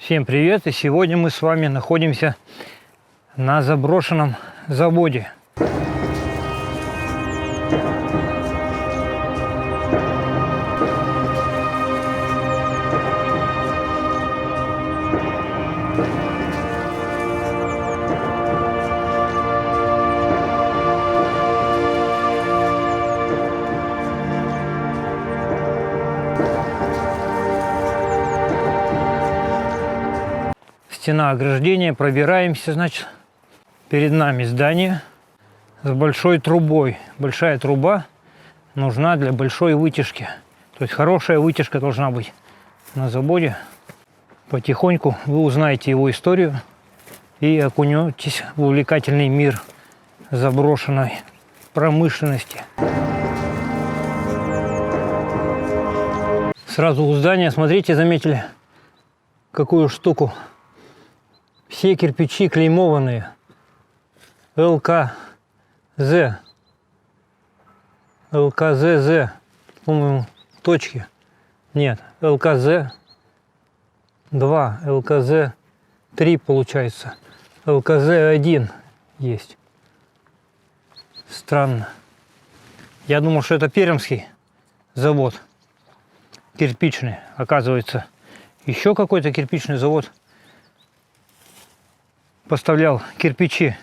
Всем привет! И сегодня мы с вами находимся на заброшенном заводе. Стена ограждения, пробираемся, значит, перед нами здание с большой трубой. Большая труба нужна для большой вытяжки. То есть хорошая вытяжка должна быть на заводе. Потихоньку вы узнаете его историю и окунетесь в увлекательный мир заброшенной промышленности. Сразу у здания, смотрите, заметили какую штуку? Все кирпичи клеймованные. ЛКЗ. ЛКЗЗ. По-моему, точки. Нет, ЛКЗ 2, ЛКЗ 3 получается. ЛКЗ 1 есть. Странно. Я думал, что это пермский завод. Кирпичный. Оказывается, еще какой-то кирпичный завод поставлял кирпичи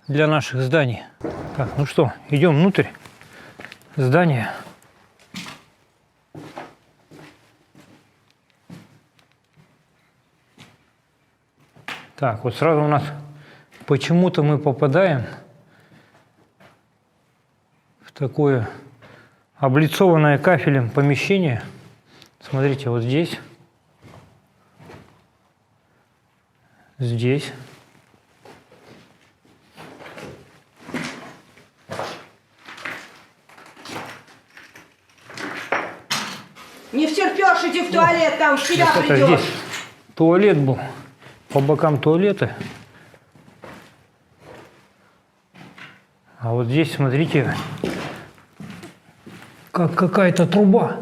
для наших зданий. Так, ну что, идем внутрь здания. Так, вот сразу у нас почему-то мы попадаем в такое облицованное кафелем помещение. Смотрите, вот здесь. Здесь. Не втерпешь, иди в туалет, там в себя Вот придешь. Здесь туалет был, по бокам туалеты. А вот здесь, смотрите, как какая-то труба.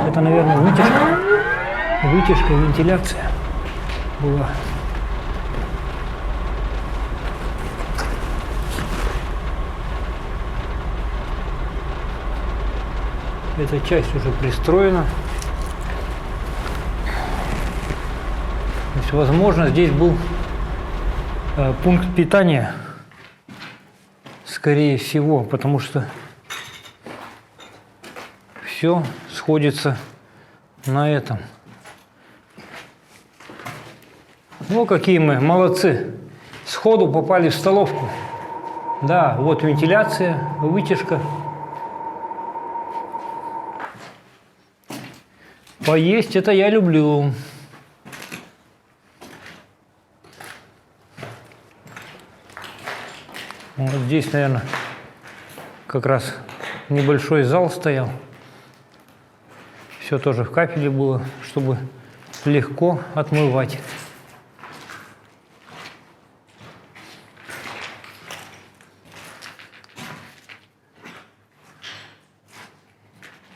Это, наверное, вытяжка, вентиляция была. Эта часть уже пристроена. То есть, возможно, здесь был пункт питания, скорее всего, потому что все сходится на этом. Ну, какие мы молодцы. Сходу попали в столовку. Да, вот вентиляция, вытяжка. Поесть это я люблю. Вот здесь, наверное, как раз небольшой зал стоял. Все тоже в кафеле было, чтобы легко отмывать.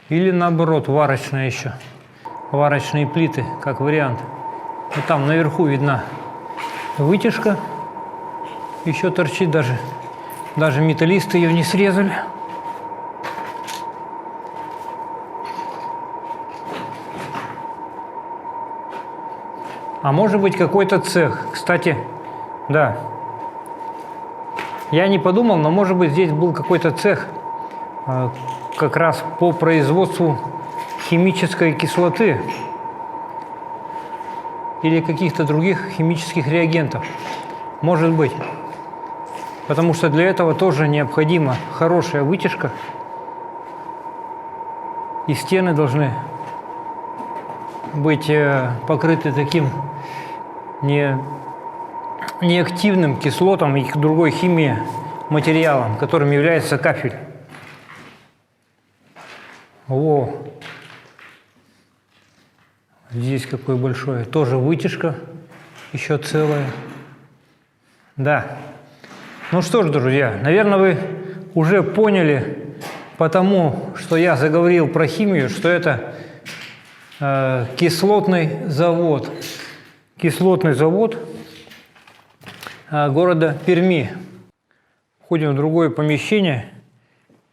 Или наоборот, варочная еще. Варочные плиты, как вариант. Вот там наверху видна вытяжка. Еще торчит, даже металлисты ее не срезали. А может быть какой-то цех. Кстати, да. Я не подумал, но может быть здесь был какой-то цех как раз по производству химической кислоты или каких-то других химических реагентов. Может быть. Потому что для этого тоже необходима хорошая вытяжка. И стены должны быть покрыты таким неактивным кислотом и другой химией материалом, которым является кафель. О! Здесь какое большое. Тоже вытяжка еще целая. Да. Ну что ж, друзья, наверное, вы уже поняли потому, что я заговорил про химию, что это кислотный завод. кислотный завод города Перми. Входим в другое помещение.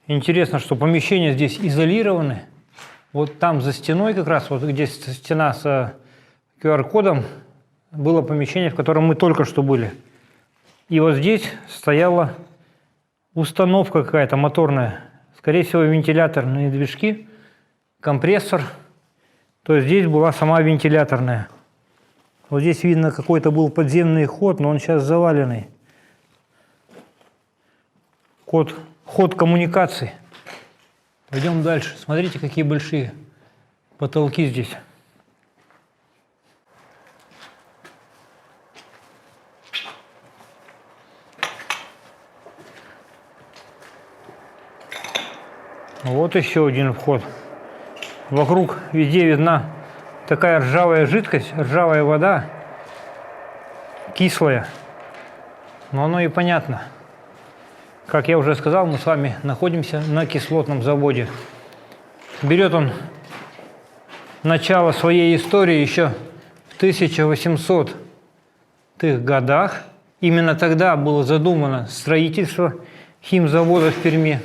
Интересно, что помещения здесь изолированы. Вот там за стеной как раз, вот где стена с QR-кодом, было помещение, в котором мы только что были. И вот здесь стояла установка какая-то моторная. Скорее всего, вентиляторные движки, компрессор. То есть здесь была сама вентиляторная. Вот здесь видно, какой-то был подземный ход, но он сейчас заваленный. Ход коммуникаций. Пойдем дальше. Смотрите, какие большие потолки здесь. Вот еще один вход. Вокруг везде видна такая ржавая жидкость, ржавая вода, кислая. Но оно и понятно. Как я уже сказал, мы с вами находимся на кислотном заводе. Берет он начало своей истории еще в 1800-х годах. Именно тогда было задумано строительство химзавода в Перми.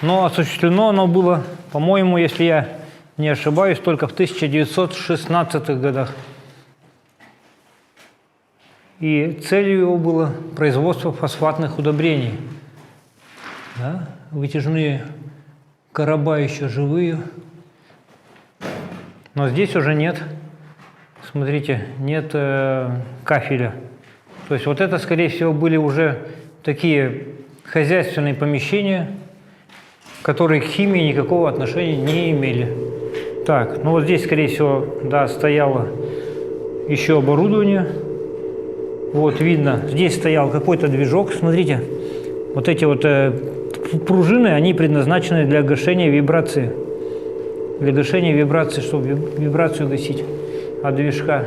Но осуществлено оно было, по-моему, если я не ошибаюсь, только в 1916 годах. И целью его было производство фосфатных удобрений. Да? Вытяжные короба еще живые. Но здесь уже нет, смотрите, нет кафеля. То есть вот это, скорее всего, были уже такие хозяйственные помещения, которые к химии никакого отношения не имели. Так, ну вот здесь, скорее всего, да, стояло еще оборудование. Вот видно, здесь стоял какой-то движок. Смотрите, вот эти вот пружины, они предназначены для гашения вибрации. Для гашения вибрации, чтобы вибрацию гасить от движка.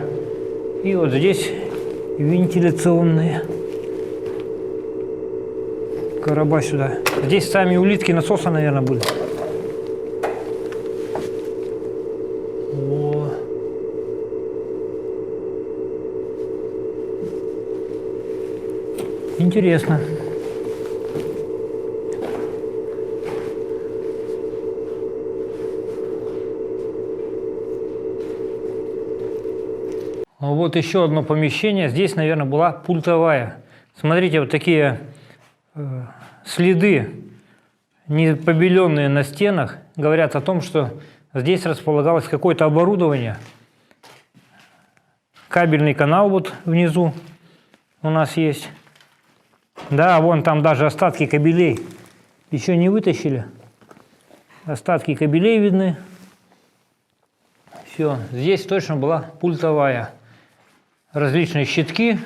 И вот здесь вентиляционные короба сюда. Здесь сами улитки насоса, наверное, были. О. Интересно. Вот еще одно помещение. Здесь, наверное, была пультовая. Смотрите, вот такие следы, не побеленные на стенах, говорят о том, что здесь располагалось какое-то оборудование. Кабельный канал вот внизу у нас есть. Да, вон там даже остатки кабелей еще не вытащили. Остатки кабелей видны. Все, здесь точно была пультовая. Различные щитки,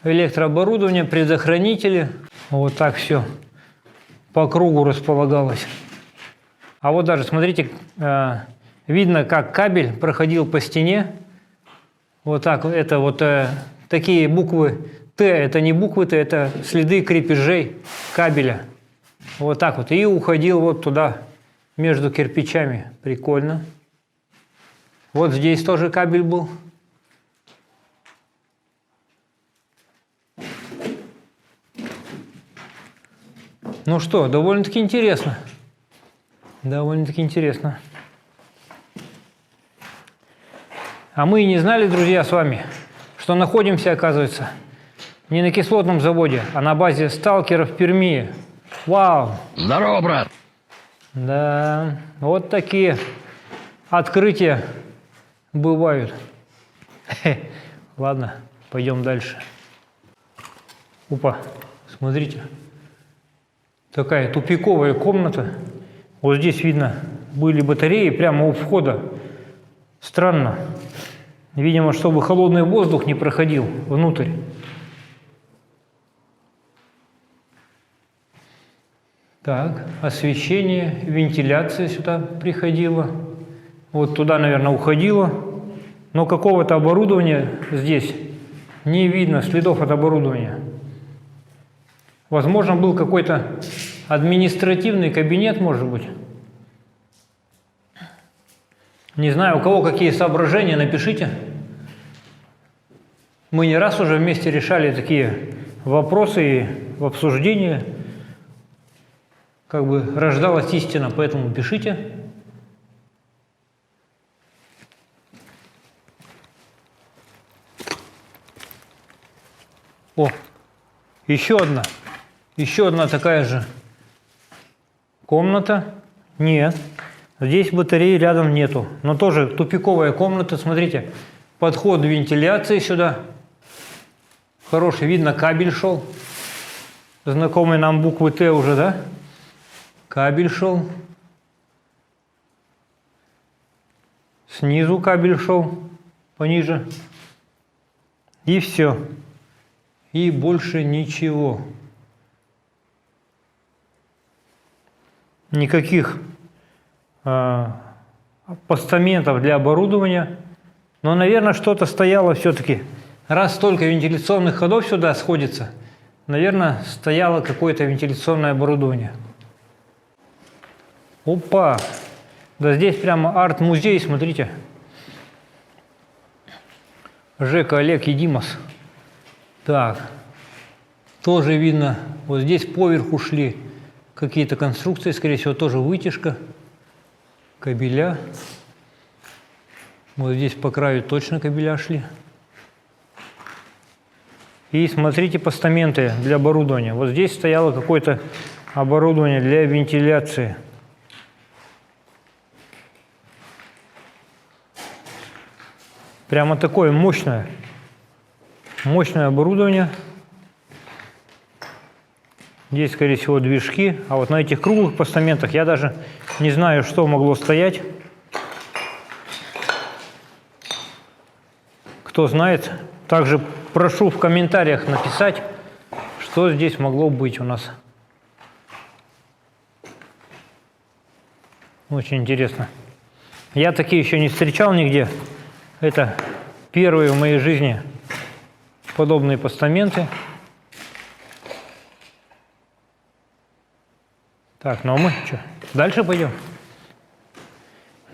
электрооборудование, предохранители. Вот так все по кругу располагалось. А вот даже, смотрите, видно, как кабель проходил по стене. Вот так, это вот такие буквы Т, это не буквы Т, это следы крепежей кабеля. Вот так вот. И уходил вот туда, между кирпичами. Прикольно. Вот здесь тоже кабель был. Ну что, довольно-таки интересно. Довольно-таки интересно. А мы и не знали, друзья, с вами, что находимся, оказывается, не на кислотном заводе, а на базе сталкеров Перми. Вау! Здорово, брат! Да, вот такие открытия бывают. Ладно, пойдем дальше. Опа, смотрите. Такая тупиковая комната. Вот здесь видно, были батареи прямо у входа. Странно. Видимо, чтобы холодный воздух не проходил внутрь. Так, освещение, вентиляция сюда приходила. Вот туда, наверное, уходила. Но какого-то оборудования здесь не видно, следов от оборудования. Возможно, был какой-то административный кабинет, может быть. Не знаю, у кого какие соображения, напишите. Мы не раз уже вместе решали такие вопросы и в обсуждении как бы рождалась истина, поэтому пишите. О, еще одна такая же комната. Нет, здесь батареи рядом нету, но тоже тупиковая комната. Смотрите, подход вентиляции сюда. Хороший, видно, кабель шел. Знакомые нам буквы Т уже, да? Кабель шел. Снизу кабель шел, пониже. И все. И больше ничего. Никаких постаментов для оборудования. Но, наверное, что-то стояло все-таки. Раз столько вентиляционных ходов сюда сходится, наверное, стояло какое-то вентиляционное оборудование. Опа! Да здесь прямо арт-музей, смотрите. Жека Олег Едимос. Так, тоже видно, вот здесь поверху шли какие-то конструкции, скорее всего, тоже вытяжка, кабеля. Вот здесь по краю точно кабеля шли. И смотрите постаменты для оборудования. Вот здесь стояло какое-то оборудование для вентиляции. Прямо такое мощное оборудование. Здесь, скорее всего, движки. А вот на этих круглых постаментах я даже не знаю, что могло стоять. Кто знает, также прошу в комментариях написать, что здесь могло быть у нас. Очень интересно. Я такие еще не встречал нигде. Это первые в моей жизни подобные постаменты. Так, ну а мы что, дальше пойдем?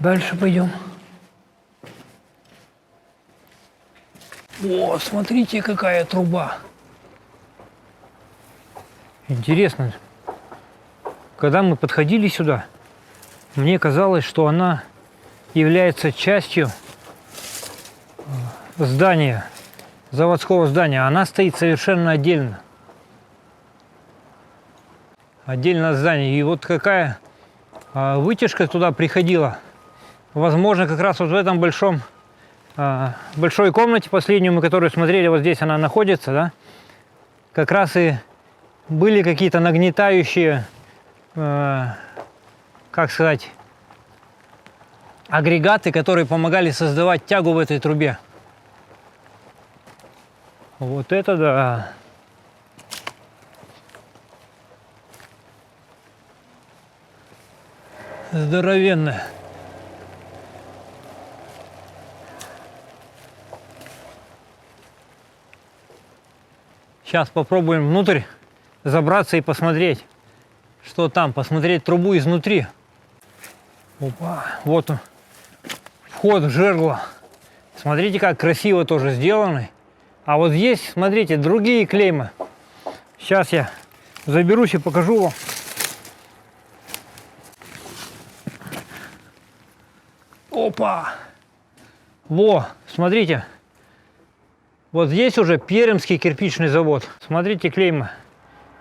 Дальше пойдем. О, смотрите, какая труба. Интересно. Когда мы подходили сюда, мне казалось, что она является частью здания, заводского здания. Она стоит совершенно отдельно. Отдельно от здания. И вот какая вытяжка туда приходила. Возможно, как раз вот в этом большой комнате, последнюю мы которую смотрели, вот здесь она находится, да, как раз и были какие-то нагнетающие, как сказать, агрегаты, которые помогали создавать тягу в этой трубе. Вот это да. Здоровенная. Сейчас попробуем внутрь забраться и посмотреть, что там, посмотреть трубу изнутри. Опа, вот он, вход в жерло. Смотрите, как красиво тоже сделаны. А вот здесь, смотрите, другие клеймы. Сейчас я заберусь и покажу вам. Опа! Во, смотрите. Вот здесь уже Пермский кирпичный завод. Смотрите клеймы.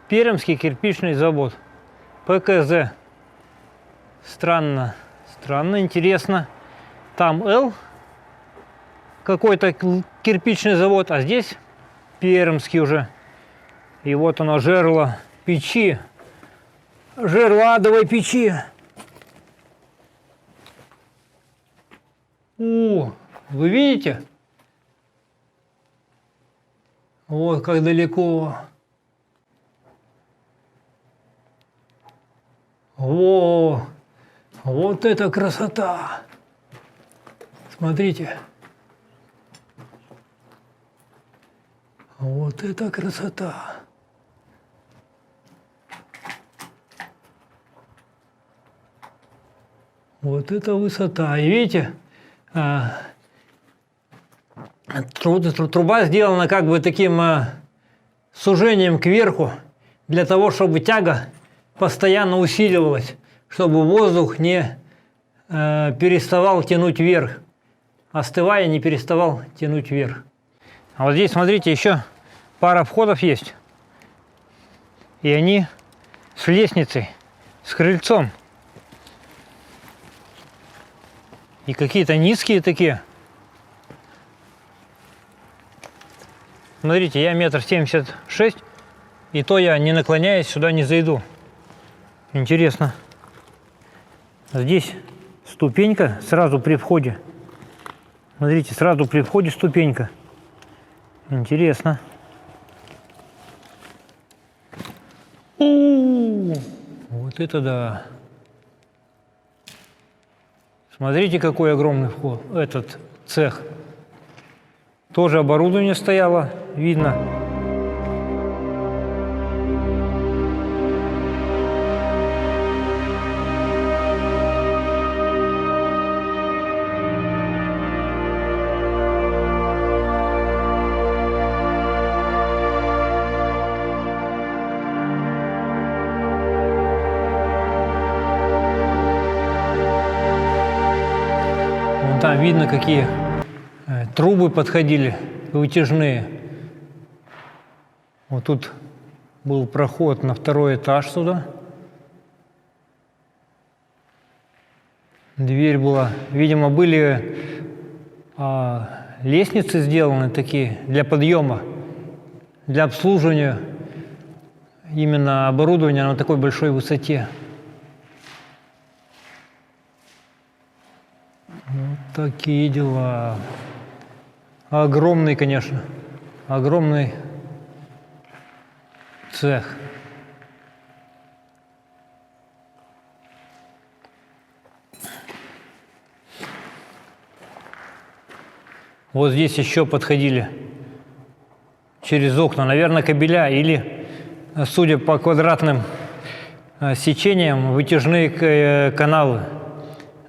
Пермский кирпичный завод. ПКЗ. Странно. Странно, интересно. Там Л. Какой-то кирпичный завод. А здесь Пермский уже. И вот оно, жерло печи. Жерло адовой печи. О, вы видите? Вот как далеко. Во, вот это красота. Смотрите. Вот это красота. Вот это высота. И видите, Труба сделана как бы таким сужением кверху, для того, чтобы тяга постоянно усиливалась, чтобы воздух не переставал тянуть вверх, остывая, не переставал тянуть вверх. А вот здесь, смотрите, еще пара входов есть. И они с лестницей, с крыльцом. И какие-то низкие такие. Смотрите, я 1,76 м, и то я, не наклоняясь, сюда не зайду. Интересно. Здесь ступенька сразу при входе. Смотрите, сразу при входе ступенька. Интересно. Вот это да. Смотрите, какой огромный вход, этот цех. Тоже оборудование стояло, видно. Вон там видно, какие трубы подходили, вытяжные. Вот тут был проход на второй этаж сюда. Дверь была. Видимо, были лестницы сделаны такие для подъема, для обслуживания именно оборудования на такой большой высоте. Вот такие дела. Огромный, конечно, огромный цех. Вот здесь еще подходили через окна, наверное, кабеля или, судя по квадратным сечениям, вытяжные каналы,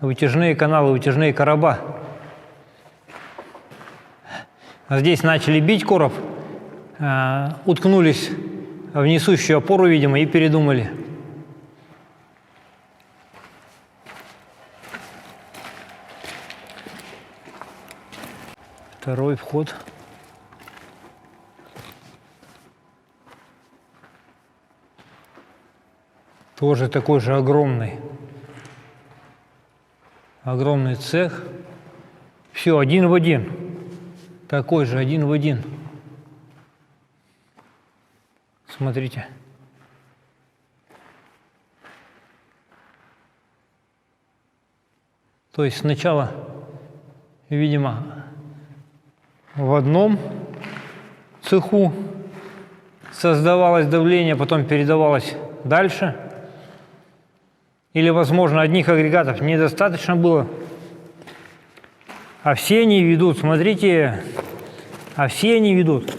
вытяжные короба. Здесь начали бить короб, уткнулись в несущую опору, видимо, и передумали. Второй вход. Тоже такой же огромный. Огромный цех. Все один в один. Такой же, один в один. Смотрите. То есть сначала, видимо, в одном цеху создавалось давление, потом передавалось дальше. Или, возможно, одних агрегатов недостаточно было. А все они ведут, смотрите, все они ведут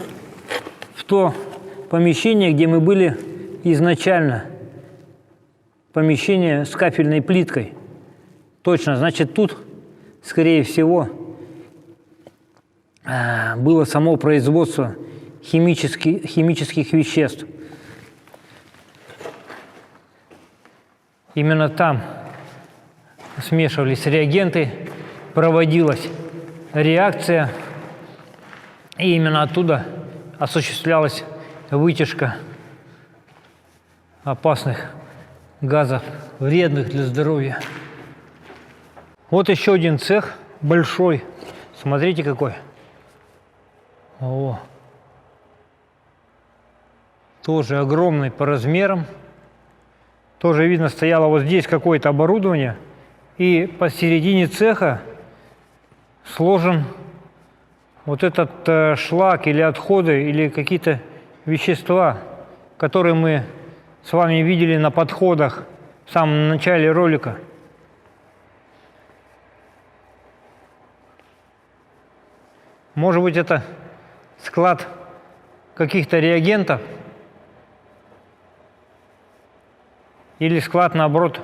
в то помещение, где мы были изначально. Помещение с кафельной плиткой. Точно, значит, тут, скорее всего, было само производство химических веществ. Именно там смешивались реагенты, проводилась реакция, и именно оттуда осуществлялась вытяжка опасных газов, вредных для здоровья. Вот еще один цех, большой. Смотрите, какой. О, тоже огромный по размерам. Тоже видно, стояло вот здесь какое-то оборудование. И посередине цеха сложен вот этот шлак или отходы, или какие-то вещества, которые мы с вами видели на подходах в самом начале ролика. Может быть, это склад каких-то реагентов или склад, наоборот,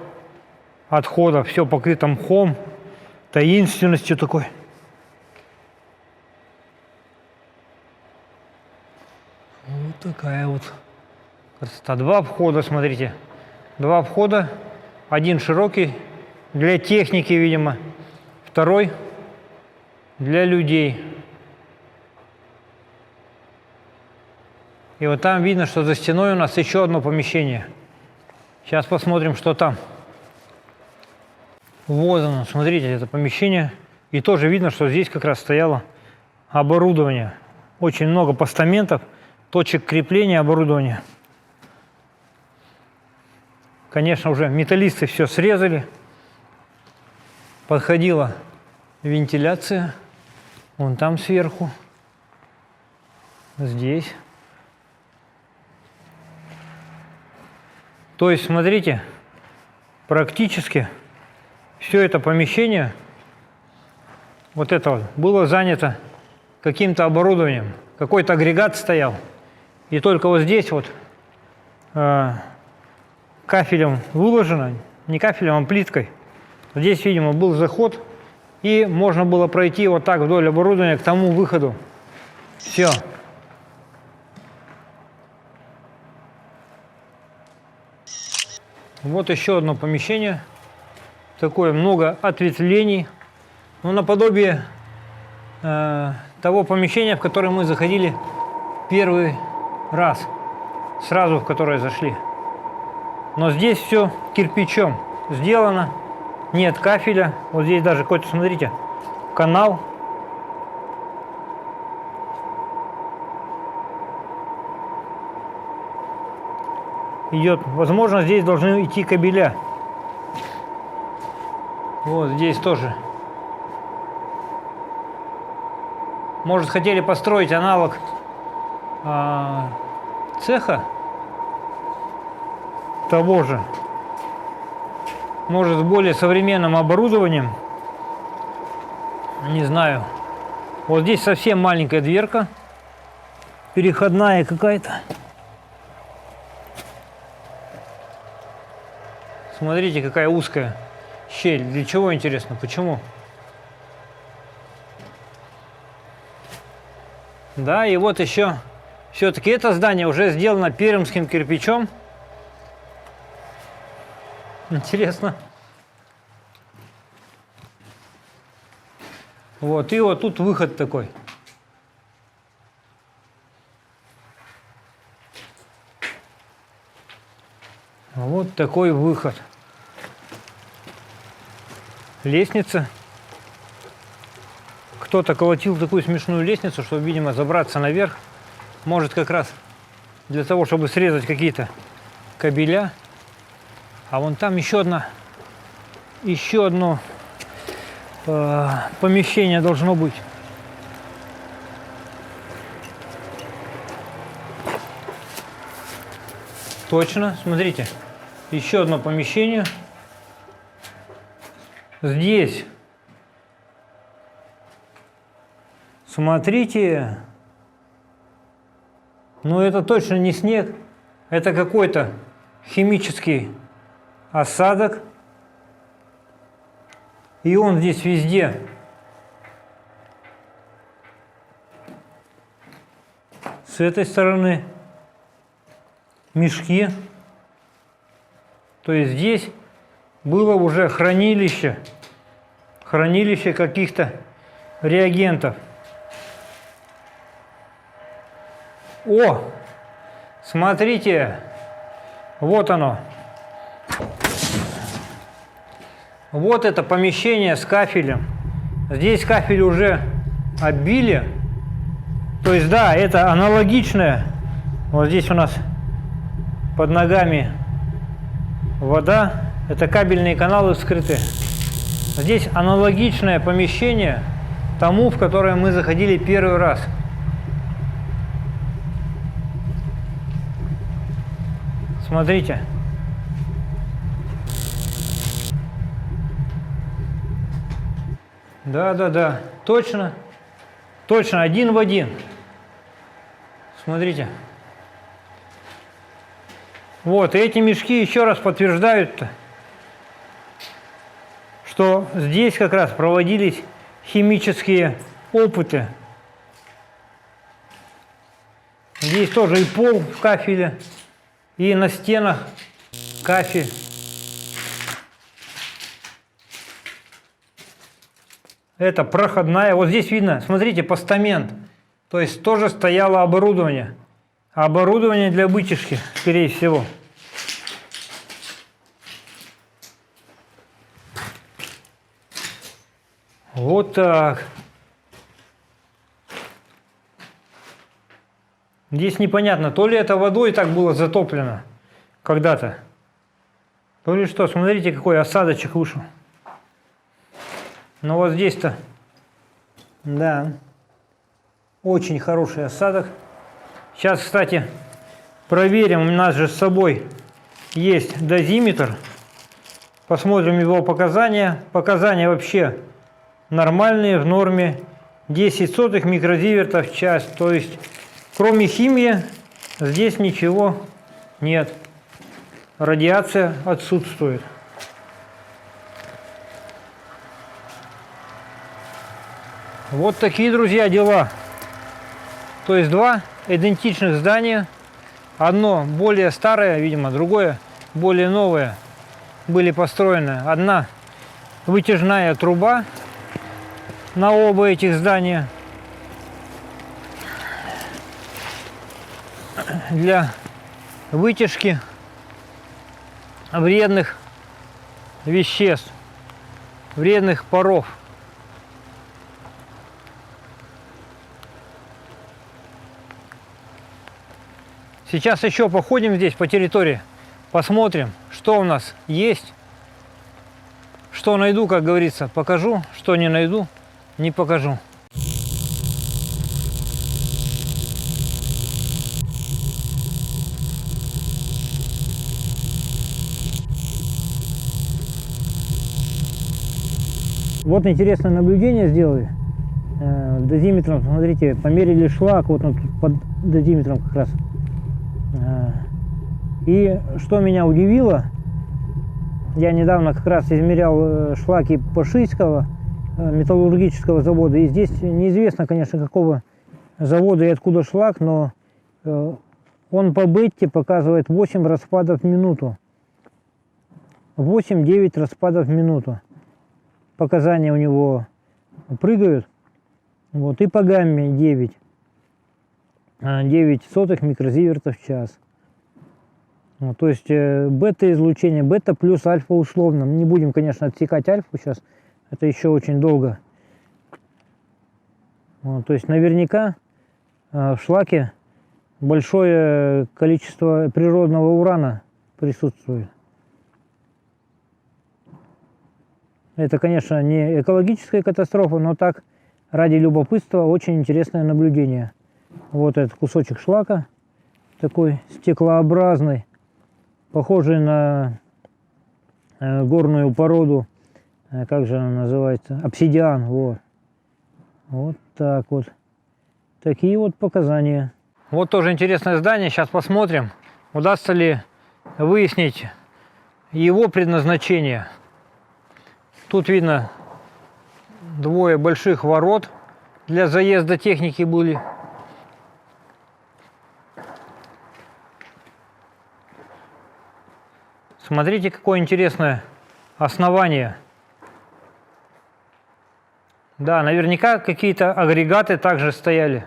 отходов. Все покрыто мхом, таинственностью такой. Вот такая вот красота. Два входа, смотрите. Два входа. Один широкий для техники, видимо. Второй для людей. И вот там видно, что за стеной у нас еще одно помещение. Сейчас посмотрим, что там. Вот оно, смотрите, это помещение. И тоже видно, что здесь как раз стояло оборудование. Очень много постаментов, точек крепления оборудования. Конечно, уже металлисты все срезали. Подходила вентиляция. Вон там сверху. Здесь. То есть, смотрите, практически все это помещение, вот это вот, было занято каким-то оборудованием. Какой-то агрегат стоял. И только вот здесь вот кафелем выложено, не кафелем, а плиткой. Здесь, видимо, был заход, и можно было пройти вот так вдоль оборудования к тому выходу. Все. Вот еще одно помещение. Такое много ответвлений. Ну, наподобие того помещения, в которое мы заходили первый раз. Сразу в которое зашли. Но здесь все кирпичом сделано. Нет кафеля. Вот здесь даже какой-то, смотрите, канал. Идет. Возможно, здесь должны идти кабеля. Вот здесь тоже. Может, хотели построить аналог цеха того же. Может, с более современным оборудованием. Не знаю. Вот здесь совсем маленькая дверка. Переходная какая-то. Смотрите, какая узкая щель. Для чего, интересно? Почему? Да, и вот еще. Все-таки это здание уже сделано пермским кирпичом. Интересно. Вот, и вот тут выход такой. Вот такой выход. Лестница. Кто-то колотил такую смешную лестницу, чтобы, видимо, забраться наверх. Может, как раз для того, чтобы срезать какие-то кабеля. А вон там еще одно помещение должно быть. Точно, смотрите, еще одно помещение. Здесь, смотрите, но это точно не снег, это какой-то химический осадок. И он здесь везде. С этой стороны мешки. То есть здесь было уже хранилище каких-то реагентов. О, смотрите, вот оно. Вот это помещение с кафелем. Здесь кафель уже оббили. То есть, да, это аналогичное. Вот здесь у нас под ногами вода. Это кабельные каналы вскрыты. Здесь аналогичное помещение тому, в которое мы заходили первый раз. Смотрите. Да, точно, один в один. Смотрите. Вот, и эти мешки еще раз подтверждают, что что здесь как раз проводились химические опыты. Здесь тоже и пол в кафеле, и на стенах кафель. Это проходная. Вот здесь видно, смотрите, постамент. То есть тоже стояло оборудование. Оборудование для вытяжки, скорее всего. Вот так. Здесь непонятно, то ли это водой так было затоплено когда-то, то ли что. Смотрите, какой осадочек вышел. Но вот здесь-то, да, очень хороший осадок. Сейчас, кстати, проверим. У нас же с собой есть дозиметр. Посмотрим его показания. Показания вообще нормальные, в норме. 10 сотых микрозивертов в час. То есть, кроме химии, здесь ничего нет. Радиация отсутствует. Вот такие, друзья, дела. То есть два идентичных здания. Одно более старое, видимо, другое более новое были построены. Одна вытяжная труба на оба этих здания для вытяжки вредных веществ, вредных паров. Сейчас еще походим здесь по территории, посмотрим, что у нас есть, что найду, как говорится, покажу, что не найду, не покажу. Вот интересное наблюдение сделали. Дозиметром, смотрите, померили шлак, вот он тут под дозиметром как раз. И что меня удивило, я недавно как раз измерял шлаки Пашийского металлургического завода, и здесь неизвестно, конечно, какого завода и откуда шлак, но он по бетте показывает 8 распадов в минуту. 8-9 распадов в минуту. Показания у него прыгают. Вот, и по гамме 9 сотых микрозивертов в час. Вот, то есть бета-излучение, бета плюс альфа условно. Не будем, конечно, отсекать альфу сейчас, это еще очень долго. Вот, то есть наверняка в шлаке большое количество природного урана присутствует. Это, конечно, не экологическая катастрофа, но так, ради любопытства, очень интересное наблюдение. Вот этот кусочек шлака, такой стеклообразный, похожий на горную породу, как же она называется, обсидиан. Вот. Вот так вот. Такие вот показания. Вот тоже интересное здание, сейчас посмотрим, удастся ли выяснить его предназначение. Тут видно двое больших ворот для заезда техники были. Смотрите, какое интересное основание. Да, наверняка какие-то агрегаты также стояли.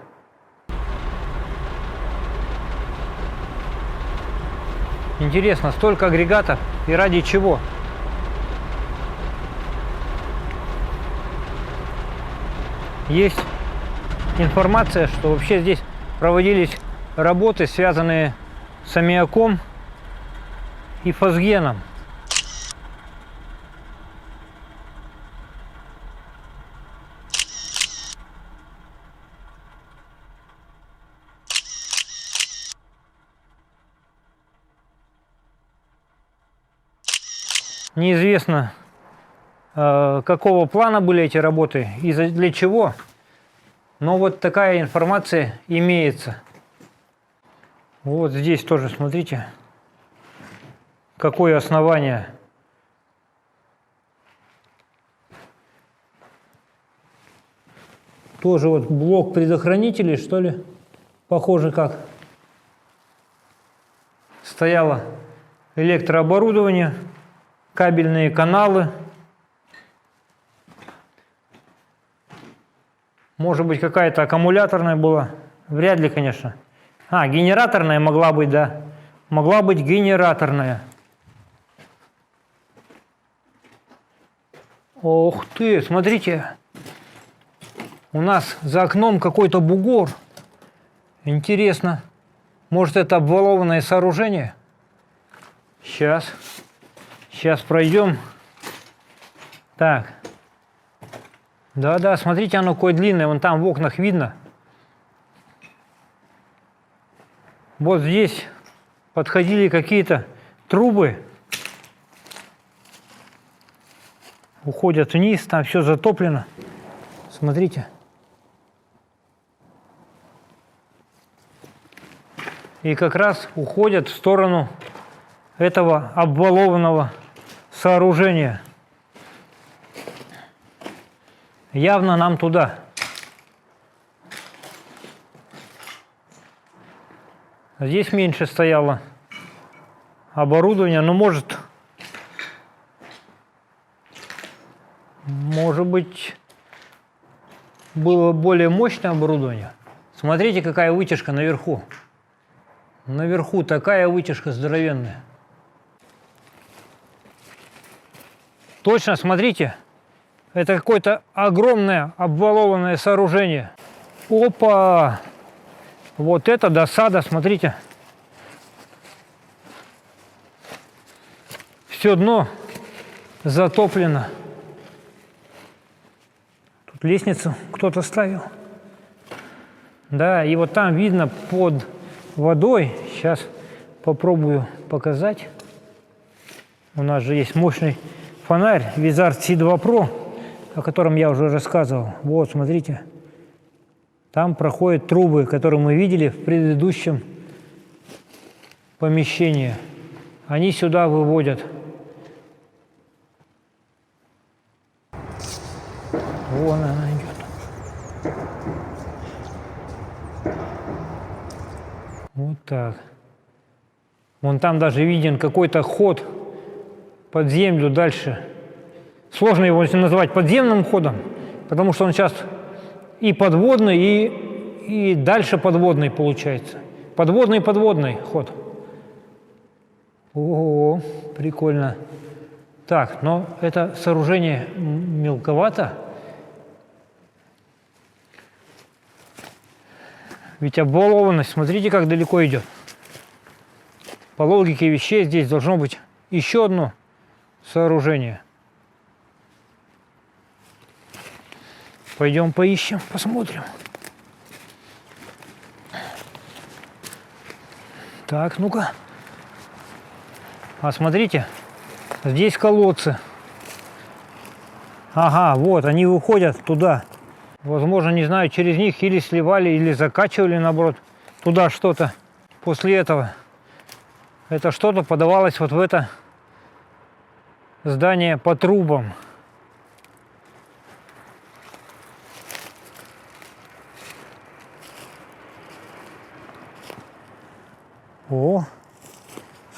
Интересно, столько агрегатов и ради чего? Есть информация, что вообще здесь проводились работы, связанные с аммиаком и фосгеном. Неизвестно, какого плана были эти работы и для чего, но вот такая информация имеется. Вот здесь тоже, смотрите, какое основание. Тоже вот блок предохранителей, что ли. Похоже как. Стояло электрооборудование, кабельные каналы. Может быть, какая-то аккумуляторная была. Вряд ли, конечно. А, генераторная могла быть, да. Могла быть генераторная. Ух ты, смотрите. У нас за окном какой-то бугор. Интересно. Может, это обвалованное сооружение? Сейчас. Сейчас пройдем. Так. Да-да, смотрите, оно какое длинное. Вон там в окнах видно. Вот здесь подходили какие-то трубы. Уходят вниз, там все затоплено. Смотрите. И как раз уходят в сторону этого обвалованного сооружения. Явно нам туда. Здесь меньше стояло оборудование, но может быть было более мощное оборудование. Смотрите, какая вытяжка наверху. Наверху такая вытяжка здоровенная. Точно, смотрите. Это какое-то огромное обвалованное сооружение. Опа! Вот это досада, смотрите. Все дно затоплено. Тут лестницу кто-то ставил. Да, и вот там видно под водой. Сейчас попробую показать. У нас же есть мощный фонарь Визард C2 Pro, о котором я уже рассказывал. Вот, смотрите. Там проходят трубы, которые мы видели в предыдущем помещении. Они сюда выводят. Вон она идет. Вот так. Вон там даже виден какой-то ход под землю дальше. Сложно его назвать подземным ходом, потому что он сейчас и подводный, и дальше подводный получается. Подводный ход. Ого, прикольно. Так, но это сооружение мелковато. Ведь обвалованность, смотрите, как далеко идет. По логике вещей здесь должно быть еще одно сооружение. Пойдем поищем, посмотрим. Так, ну-ка. А смотрите, здесь колодцы. Ага, вот, они выходят туда. Возможно, не знаю, через них или сливали, или закачивали, наоборот, туда что-то. После этого это что-то подавалось вот в это здание по трубам. О,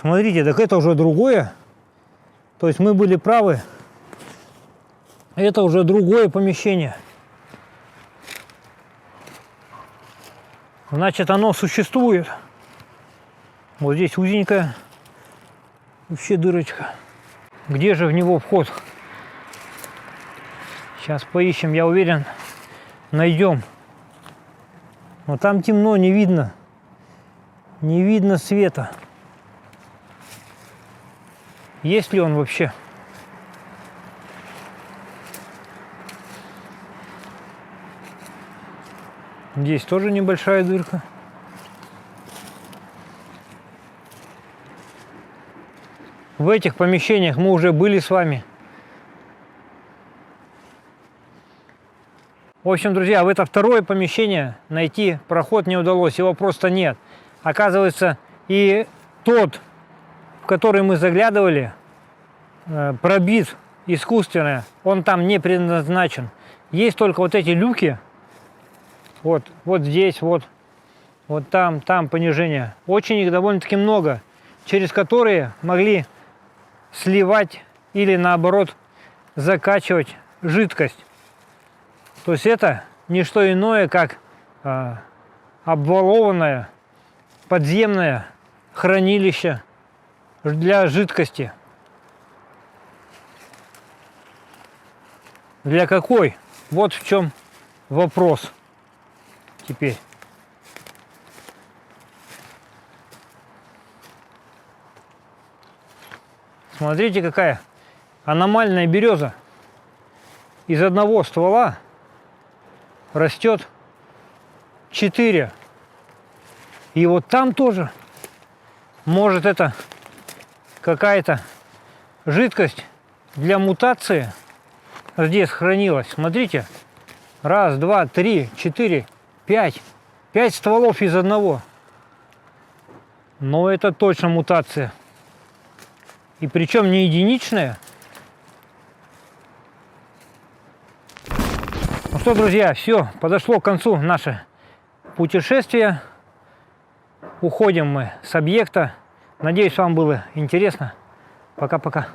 смотрите, так это уже другое. То есть мы были правы. Это уже другое помещение. Значит, оно существует. Вот здесь узенькая вообще дырочка. Где же в него вход? Сейчас поищем, я уверен, найдем. Но там темно, не видно. Не видно света. Есть ли он вообще? Здесь тоже небольшая дырка. В этих помещениях мы уже были с вами. В общем, друзья, в это второе помещение найти проход не удалось, его просто нет. Оказывается, и тот, в который мы заглядывали, пробит искусственно, он там не предназначен. Есть только вот эти люки, Вот здесь, вот там понижение. Очень их довольно-таки много, через которые могли сливать или наоборот закачивать жидкость. То есть это не что иное, как обвалованное подземное хранилище для жидкости. Для какой? Вот в чем вопрос теперь. Смотрите, какая аномальная береза. Из одного ствола растет 4. И вот там тоже. Может, это какая-то жидкость для мутации здесь хранилась. Смотрите. 1, 2, 3, 4, 5. 5 стволов из одного. Но это точно мутация. И причем не единичная. Ну что, друзья, все, подошло к концу наше путешествие. Уходим мы с объекта. Надеюсь, вам было интересно. Пока-пока.